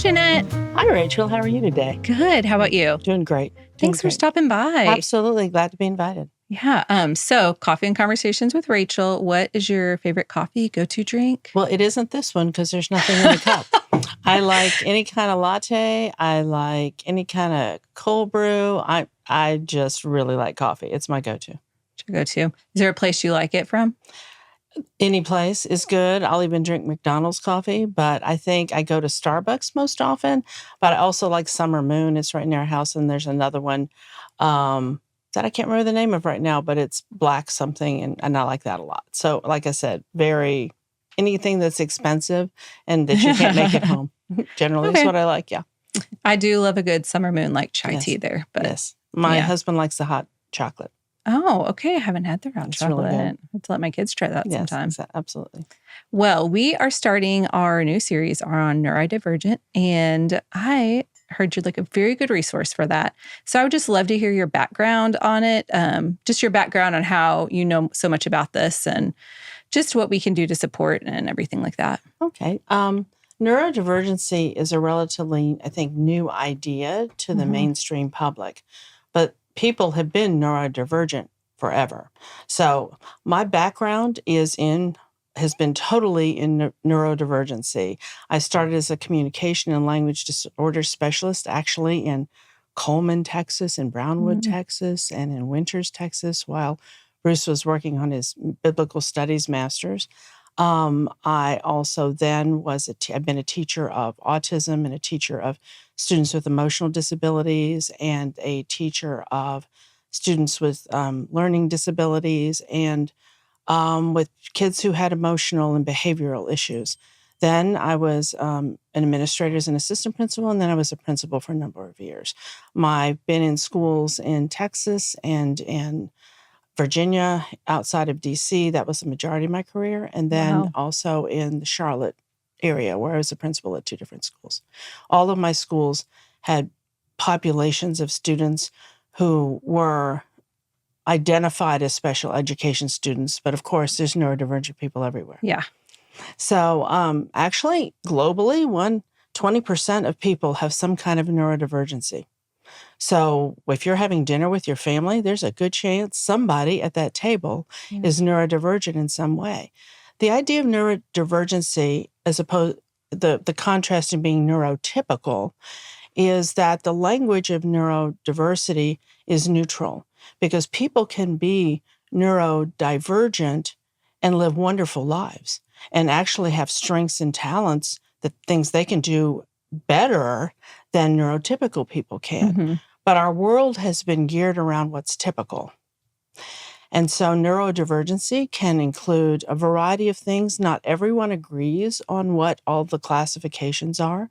Jeanette. Hi, Rachel. How are you today? Good. How about you? Doing great. Thanks for stopping by. Absolutely. Glad to be invited. Yeah. So Coffee and Conversations with Rachel. What is your favorite coffee go-to drink? Well, it isn't this one because there's nothing in the cup. I like any kind of latte. I like any kind of cold brew. I just really like coffee. It's my go-to. What's your go-to? Is there a place you like it from? Any place is good. I'll even drink McDonald's coffee, but I think I go to Starbucks most often. But I also like Summer Moon. It's right near our house, and there's another one that I can't remember the name of right now, but it's black something, and I like that a lot. So, like I said, anything that's expensive and that you can't make at home generally is what I like. Yeah, I do love a good Summer Moon like chai tea there. But yes, my husband likes the hot chocolate. Oh, okay. I haven't had the hot chocolate. Really good. I have to let my kids try that sometime. Yes, absolutely. Well, we are starting our new series on Neurodivergent, and I heard you're like a very good resource for that. So I would just love to hear your background on it, just your background on how you know so much about this and just what we can do to support and everything like that. Okay. Neurodivergency is a relatively, I think, new idea to the mainstream public, but people have been neurodivergent forever. So my background has been totally in neurodivergency. I started as a communication and language disorder specialist, actually in Coleman, Texas, and Brownwood, Texas, and in Winters, Texas, while Bruce was working on his biblical studies master's. I also then I've been a teacher of autism and a teacher of students with emotional disabilities and a teacher of students with learning disabilities and with kids who had emotional and behavioral issues. Then I was an administrator as an assistant principal, and then I was a principal for a number of years. I've been in schools in Texas and in Virginia, outside of D.C. That was the majority of my career. And then also in the Charlotte area, where I was a principal at 2 different schools. All of my schools had populations of students who were identified as special education students. But of course, there's neurodivergent people everywhere. Yeah. So actually, globally, 20% of people have some kind of neurodivergency. So if you're having dinner with your family, there's a good chance somebody at that table is neurodivergent in some way. The idea of neurodivergency, as opposed the contrast in being neurotypical, is that the language of neurodiversity is neutral because people can be neurodivergent and live wonderful lives and actually have strengths and talents, that things they can do better than neurotypical people can. But our world has been geared around what's typical. And so neurodivergency can include a variety of things. Not everyone agrees on what all the classifications are,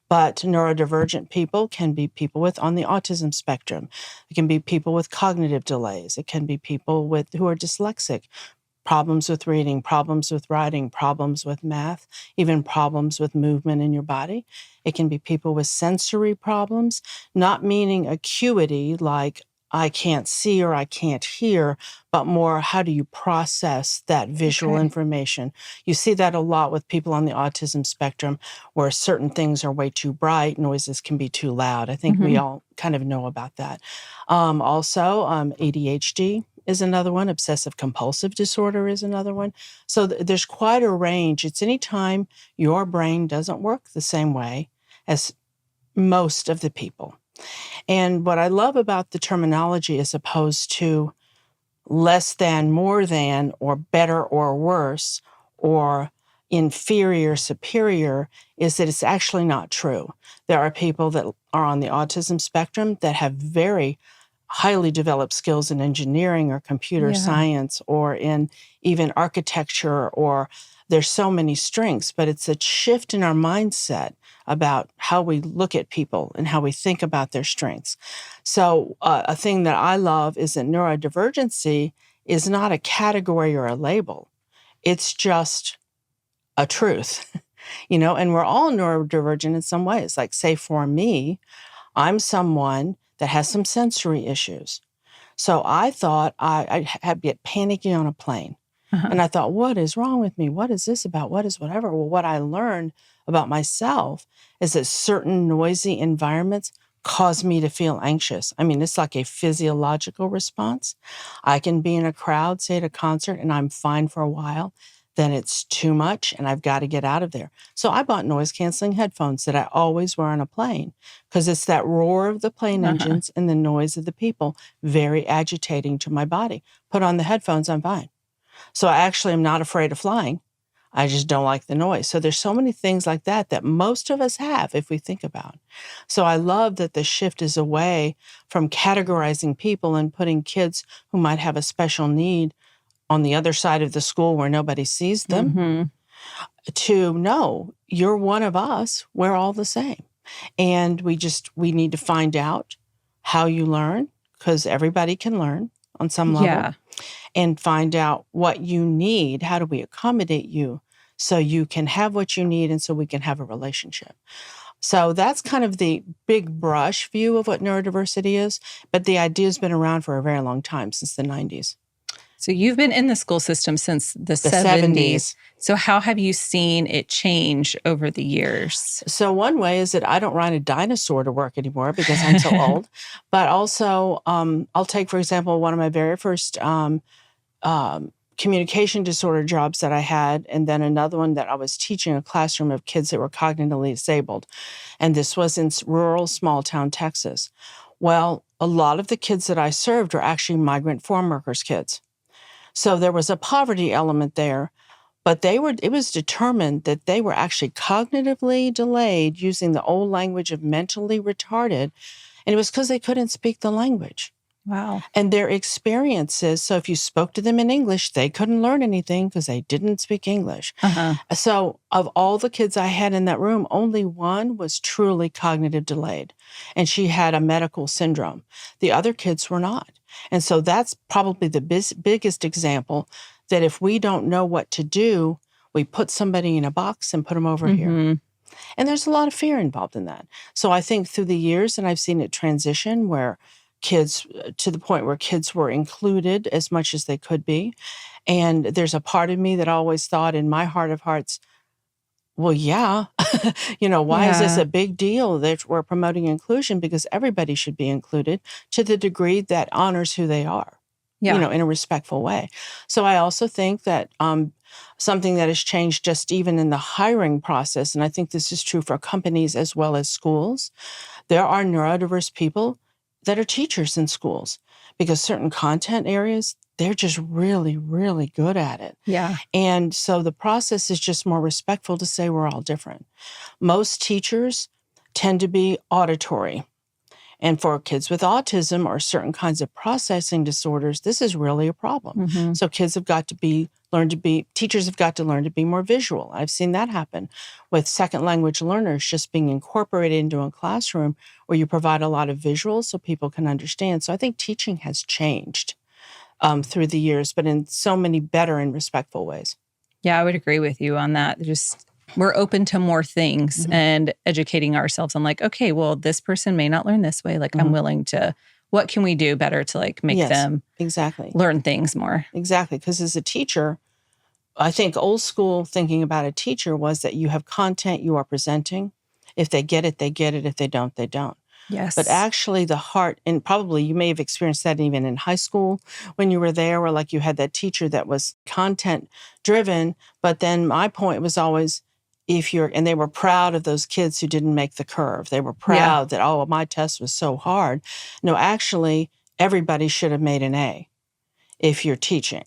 but neurodivergent people can be people on the autism spectrum. It can be people with cognitive delays. It can be people who are dyslexic, problems with reading, problems with writing, problems with math, even problems with movement in your body. It can be people with sensory problems, not meaning acuity like I can't see or I can't hear, but more how do you process that visual information. You see that a lot with people on the autism spectrum where certain things are way too bright, noises can be too loud. I think we all kind of know about that. Also, ADHD is another one. Obsessive compulsive disorder is another one. So there's quite a range. It's anytime your brain doesn't work the same way as most of the people. And what I love about the terminology as opposed to less than, more than, or better or worse, or inferior, superior, is that it's actually not true. There are people that are on the autism spectrum that have very highly developed skills in engineering or computer science or in even architecture, or there's so many strengths, but it's a shift in our mindset about how we look at people and how we think about their strengths. So a thing that I love is that neurodivergency is not a category or a label. It's just a truth, and we're all neurodivergent in some ways. Like, say, for me, I'm someone that has some sensory issues. So I thought I had get panicky on a plane. And I thought, what is wrong with me? What is this about? What is whatever? Well, what I learned about myself is that certain noisy environments cause me to feel anxious. I mean, it's like a physiological response. I can be in a crowd, say at a concert, and I'm fine for a while. Then it's too much and I've got to get out of there. So I bought noise canceling headphones that I always wear on a plane because it's that roar of the plane engines and the noise of the people, very agitating to my body. Put on the headphones, I'm fine. So I actually am not afraid of flying. I just don't like the noise. So there's so many things like that that most of us have if we think about. So I love that the shift is away from categorizing people and putting kids who might have a special need on the other side of the school where nobody sees them to no, you're one of us. We're all the same. And we need to find out how you learn because everybody can learn on some level. And find out what you need. How do we accommodate you so you can have what you need and so we can have a relationship? So that's kind of the big brush view of what neurodiversity is. But the idea has been around for a very long time, since the 90s. So you've been in the school system since the 70s. So how have you seen it change over the years? So one way is that I don't ride a dinosaur to work anymore because I'm so old. But also, I'll take, for example, one of my very first communication disorder jobs that I had, and then another one that I was teaching a classroom of kids that were cognitively disabled. And this was in rural, small town Texas. Well, a lot of the kids that I served were actually migrant farm workers' kids. So there was a poverty element there, but it was determined that they were actually cognitively delayed using the old language of mentally retarded, and it was because they couldn't speak the language. Wow. And their experiences, so if you spoke to them in English, they couldn't learn anything because they didn't speak English. So of all the kids I had in that room, only one was truly cognitive delayed, and she had a medical syndrome. The other kids were not. And so that's probably the biggest example that if we don't know what to do, we put somebody in a box and put them over here. And there's a lot of fear involved in that. So I think through the years, and I've seen it transition where kids, to the point where kids were included as much as they could be. And there's a part of me that always thought in my heart of hearts, well, yeah, why is this a big deal that we're promoting inclusion? Because everybody should be included to the degree that honors who they are, in a respectful way. So I also think that something that has changed just even in the hiring process, and I think this is true for companies as well as schools, there are neurodiverse people that are teachers in schools because certain content areas, they're just really, really good at it. Yeah. And so the process is just more respectful to say we're all different. Most teachers tend to be auditory. And for kids with autism or certain kinds of processing disorders, this is really a problem. So kids have got to teachers have got to learn to be more visual. I've seen that happen with second language learners just being incorporated into a classroom where you provide a lot of visuals so people can understand. So I think teaching has changed through the years, but in so many better and respectful ways. Yeah, I would agree with you on that. We're open to more things and educating ourselves on okay, well, this person may not learn this way. I'm willing to, what can we do better to make them learn things more? Exactly. Because as a teacher, I think old school thinking about a teacher was that you have content you are presenting. If they get it, they get it. If they don't, they don't. Yes. But actually the heart, and probably you may have experienced that even in high school when you were there, where you had that teacher that was content driven. But then my point was always, and they were proud of those kids who didn't make the curve. They were proud that, oh, my test was so hard. No, actually, everybody should have made an A if you're teaching.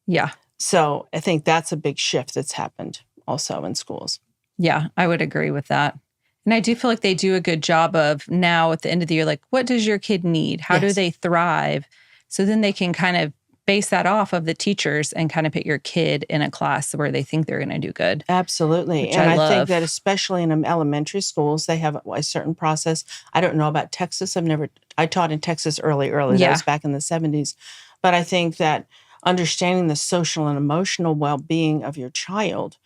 Yeah. So I think that's a big shift that's happened also in schools. Yeah, I would agree with that. And I do feel like they do a good job of now at the end of the year, what does your kid need? How do they thrive? So then they can kind of base that off of the teachers and kind of put your kid in a class where they think they're going to do good. Absolutely. And I think that especially in elementary schools, they have a certain process. I don't know about Texas. I taught in Texas early. That was back in the 70s. But I think that understanding the social and emotional well-being of your child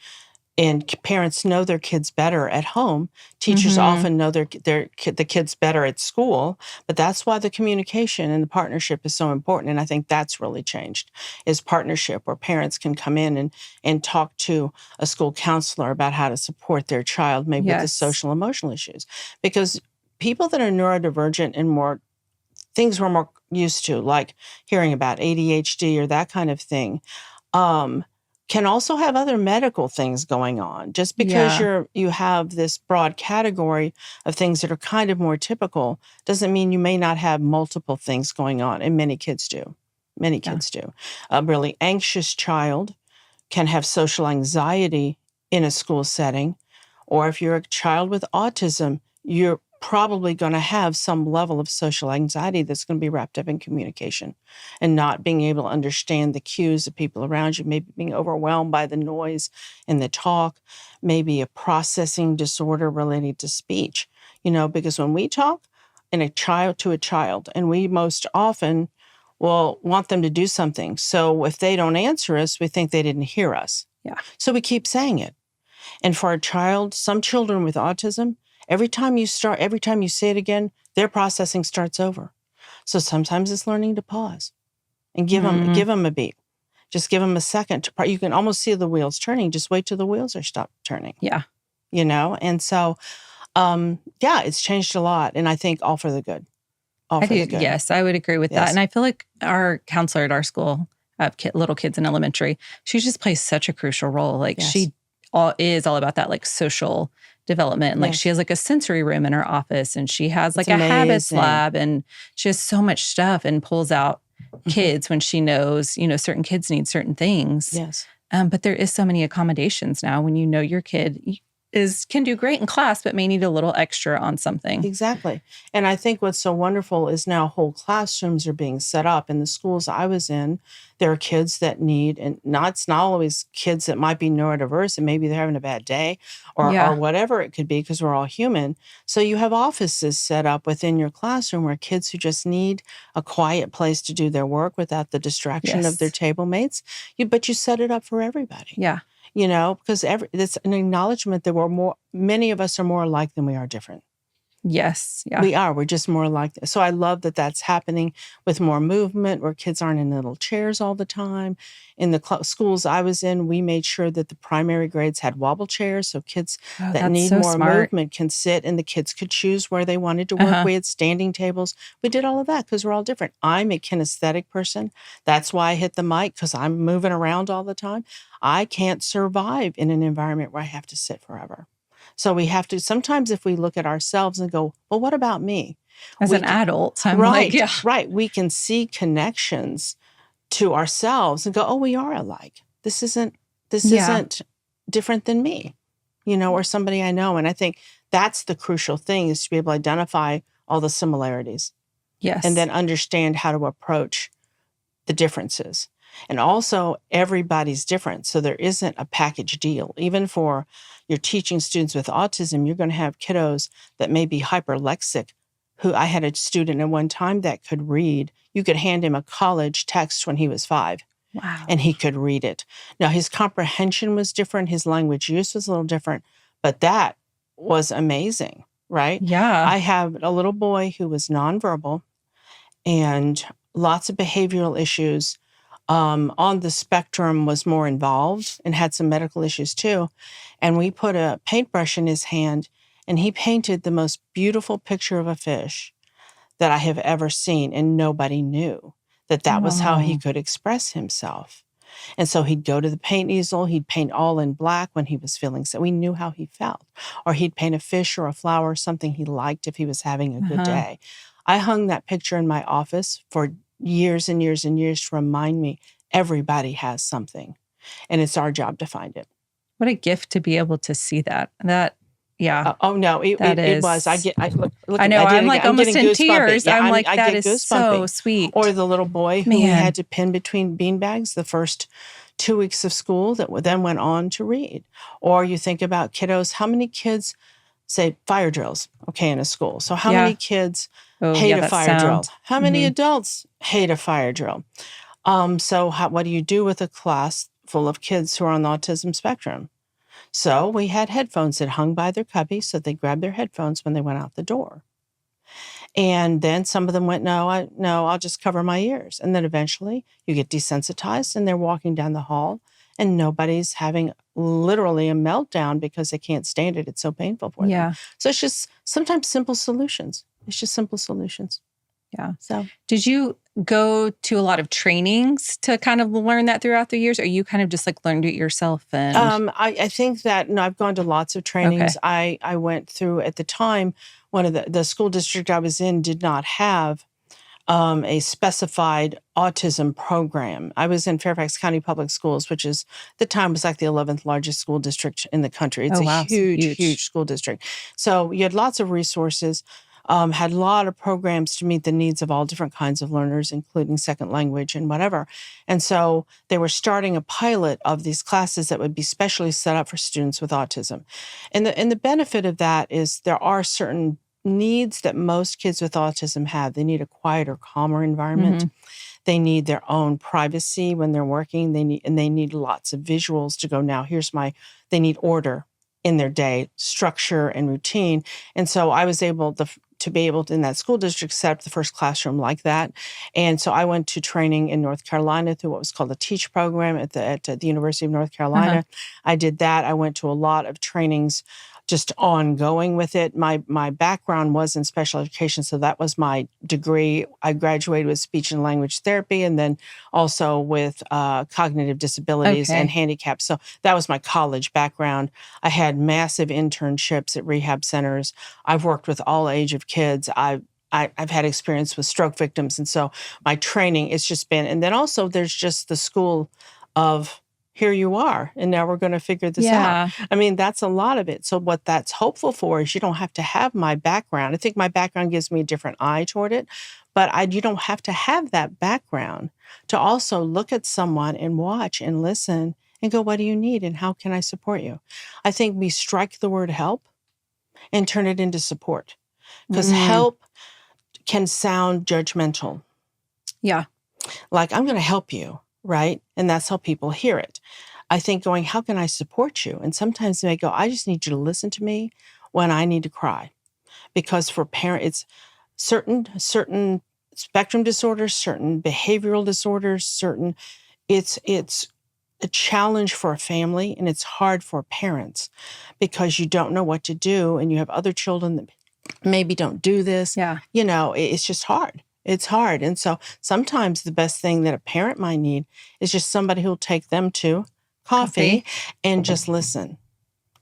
and parents know their kids better at home. Teachers often know the kids better at school, but that's why the communication and the partnership is so important. And I think that's really changed, is partnership, where parents can come in and talk to a school counselor about how to support their child, maybe with the social emotional issues. Because people that are neurodivergent and more things we're more used to, like hearing about ADHD or that kind of thing, can also have other medical things going on. Just because you have this broad category of things that are kind of more typical doesn't mean you may not have multiple things going on, and many kids do. Many kids do. A really anxious child can have social anxiety in a school setting, or if you're a child with autism, you're probably going to have some level of social anxiety that's going to be wrapped up in communication and not being able to understand the cues of people around you, maybe being overwhelmed by the noise and the talk, maybe a processing disorder related to speech, because when we talk in a child to a child, and we most often will want them to do something. So if they don't answer us, we think they didn't hear us. Yeah. So we keep saying it. And for a child, some children with autism, every time you say it again, their processing starts over. So sometimes it's learning to pause and give them a beat. Just give them a second. You can almost see the wheels turning. Just wait till the wheels are stopped turning. Yeah. And so, it's changed a lot. And I think all for the good. All for the good. Yes, I would agree with that. And I feel like our counselor at our school, little kids in elementary, she just plays such a crucial role. Like she is all about that, like social development. And like she has like a sensory room in her office, and she has like a habits lab, and she has so much stuff and pulls out kids when she knows, certain kids need certain things. Yes. But there is so many accommodations now when your kid can do great in class, but may need a little extra on something. Exactly. And I think what's so wonderful is now whole classrooms are being set up. In the schools I was in, there are kids that need, and it's not always kids that might be neurodiverse, and maybe they're having a bad day or whatever it could be, because we're all human. So you have offices set up within your classroom where kids who just need a quiet place to do their work without the distraction of their table mates, but you set it up for everybody. Yeah. Because it's an acknowledgement that many of us are more alike than we are different. Yes. Yeah. We are. We're just more alike. So I love that that's happening with more movement, where kids aren't in little chairs all the time. In the schools I was in, we made sure that the primary grades had wobble chairs, so kids that need more movement can sit, and the kids could choose where they wanted to work. We had standing tables. We did all of that because we're all different. I'm a kinesthetic person. That's why I hit the mic, because I'm moving around all the time. I can't survive in an environment where I have to sit forever. So we have to, sometimes if we look at ourselves and go, well, what about me? As an adult, I'm right. We can see connections to ourselves and go, oh, we are alike. This isn't different than me, or somebody I know. And I think that's the crucial thing, is to be able to identify all the similarities. Yes. And then understand how to approach the differences. And also, everybody's different. So there isn't a package deal. Even for your teaching students with autism, you're going to have kiddos that may be hyperlexic. I had a student at one time that could read. You could hand him a college text when he was 5. Wow. And he could read it. Now, his comprehension was different. His language use was a little different. But that was amazing, right? Yeah. I have a little boy who was nonverbal and lots of behavioral issues. On the spectrum, was more involved and had some medical issues too. And we put a paintbrush in his hand, and he painted the most beautiful picture of a fish that I have ever seen. And nobody knew that was how he could express himself. And so he'd go to the paint easel, he'd paint all in black when he was feeling so. We knew how he felt. Or he'd paint a fish or a flower or something he liked if he was having a good day. I hung that picture in my office for years and years and years to remind me everybody has something, and it's our job to find it. What a gift to be able to see that. It was. I know. I'm like almost in tears. Yeah, I'm like, that is so sweet. Or the little boy who had to pin between beanbags the first 2 weeks of school that then went on to read. Or you think about kiddos. How many kids say fire drills? Okay, in a school. So how many kids hate a fire drill? How many adults hate a fire drill? So what do you do with a class full of kids who are on the autism spectrum? So we had headphones that hung by their cubby, so they grabbed their headphones when they went out the door. And then some of them went, no, I'll just cover my ears. And then eventually you get desensitized and they're walking down the hall and nobody's having literally a meltdown because they can't stand it. It's so painful for them. So it's just sometimes simple solutions. It's just simple solutions. Yeah. So did you go to a lot of trainings to kind of learn that throughout the years, or you kind of just like learned it yourself? And I think that, no, I've gone to lots of trainings. Okay. I went through, at the time, one of the school district I was in did not have a specified autism program. I was in Fairfax County Public Schools, which is, at the time, was like the 11th largest school district in the country. It's a huge school district. So you had lots of resources. Had a lot of programs to meet the needs of all different kinds of learners, including second language and whatever. And so they were starting a pilot of these classes that would be specially set up for students with autism. And the benefit of that is there are certain needs that most kids with autism have. They need a quieter, calmer environment. They need their own privacy when they're working. They need lots of visuals to go, now here's they need order in their day, structure and routine. And so I was able to be able to, in that school district, set up the first classroom like that. And so I went to training in North Carolina through what was called the TEACH program at the University of North Carolina. I did that. I went to a lot of trainings just ongoing with it. My background was in special education, so that was my degree. I graduated with speech and language therapy and then also with cognitive disabilities and handicaps. So that was my college background. I had massive internships at rehab centers. I've worked with all age of kids. I've had experience with stroke victims. And so my training, it's just been, and then also there's just the school of, here you are, and now we're going to figure this out. I mean, that's a lot of it. So what that's hopeful for is you don't have to have my background. I think my background gives me a different eye toward it, but you don't have to have that background to also look at someone and watch and listen and go, what do you need and how can I support you? I think we strike the word help and turn it into support, because help can sound judgmental. Yeah. Like, I'm going to help you. Right? And that's how people hear it. I think going, how can I support you? And sometimes they go, I just need you to listen to me when I need to cry. Because for parents, it's certain spectrum disorders, certain behavioral disorders, it's a challenge for a family and it's hard for parents because you don't know what to do and you have other children that maybe don't do this. Yeah. You know, it's just hard. It's hard. And so sometimes the best thing that a parent might need is just somebody who'll take them to coffee and just listen.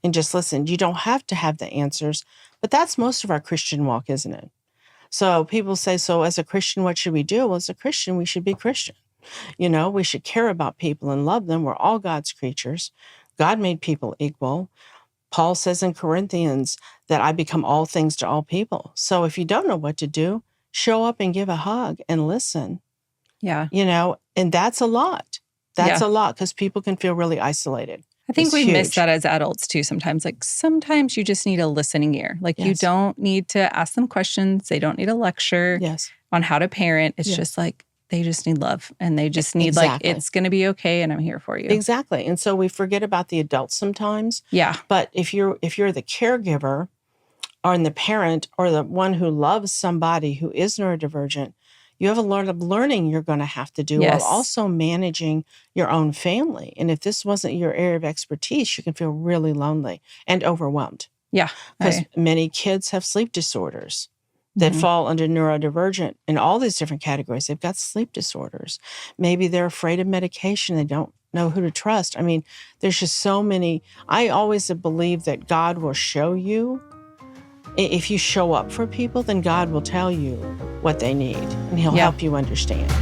And just listen. You don't have to have the answers, but that's most of our Christian walk, isn't it? So people say, so as a Christian, what should we do? Well, as a Christian, we should be Christian. You know, we should care about people and love them. We're all God's creatures. God made people equal. Paul says in Corinthians that I become all things to all people. So if you don't know what to do, show up and give a hug and listen. Yeah. You know, and that's a lot. That's a lot because people can feel really isolated. I think we miss that as adults too sometimes. Like sometimes you just need a listening ear. Like you don't need to ask them questions. They don't need a lecture on how to parent. It's just like they just need love and they just need like, it's going to be okay and I'm here for you. Exactly. And so we forget about the adults sometimes. Yeah. But if you're the caregiver or the parent or the one who loves somebody who is neurodivergent, you have a lot of learning you're going to have to do while also managing your own family. And if this wasn't your area of expertise, you can feel really lonely and overwhelmed. Yeah. Because many kids have sleep disorders that fall under neurodivergent in all these different categories. They've got sleep disorders. Maybe they're afraid of medication. They don't know who to trust. I mean, there's just so many. I always have believed that God will show you. If you show up for people, then God will tell you what they need and he'll help you understand.